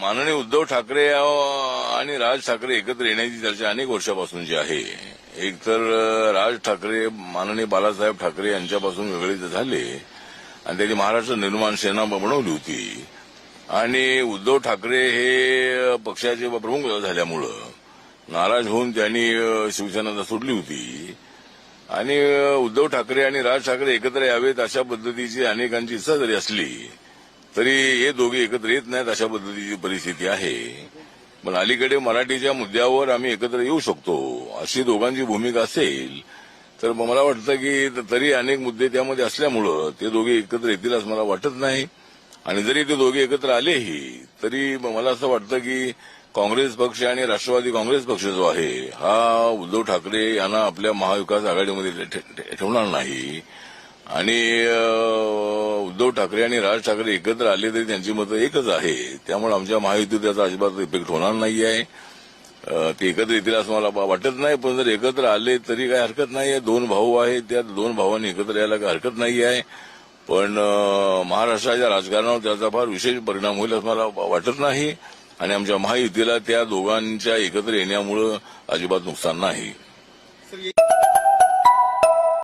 माननीय उद्धव ठाकरे आणि राज ठाकरे एकत्र येण्याची चर्चा अनेक वर्षापासूनची आहे. एक तर राज ठाकरे माननीय बाळासाहेब ठाकरे यांच्यापासून वेगळे झाले आणि त्यांनी महाराष्ट्र निर्माण सेना बनवली होती आणि उद्धव ठाकरे हे पक्षाचे प्रमुख झाल्यामुळं नाराज होऊन त्यांनी शिवसेना सोडली होती आणि उद्धव ठाकरे आणि राज ठाकरे एकत्र यावेत अशा पद्धतीची अनेकांची इच्छा जरी असली तरी हे दोघे एकत्र येत नाहीत अशा पद्धतीची परिस्थिती आहे. पण अलीकडे मराठीच्या मुद्द्यावर आम्ही एकत्र येऊ शकतो अशी दोघांची भूमिका असेल तर मला वाटतं की तरी अनेक मुद्दे त्यामध्ये असल्यामुळं ते दोघे एकत्र येतील असं मला वाटत नाही. आणि जरी ते दोघे एकत्र आलेही तरी मला असं वाटतं की काँग्रेस पक्ष आणि राष्ट्रवादी काँग्रेस पक्ष जो आहे हा उद्धव ठाकरे यांना आपल्या महाविकास आघाडीमध्ये ठेवणार नाही आणि उद्धव ठाकरे आणि राज ठाकरे एकत्र आले तरी त्यांची मतं एकच आहे. त्यामुळे आमच्या महायुतीत त्याचा अजिबात इफेक्ट होणार नाही आहे. ते एकत्र येतील असं मला वाटत नाही. पण जर एकत्र आले तरी काही हरकत नाही आहे. दोन भाऊ आहेत त्या दोन भावांनी एकत्र यायला काही हरकत नाही आहे. पण महाराष्ट्राच्या राजकारणावर त्याचा फार विशेष परिणाम होईल असं मला वाटत नाही आणि आमच्या महायुतीला त्या दोघांच्या एकत्र येण्यामुळे अजिबात नुकसान नाही.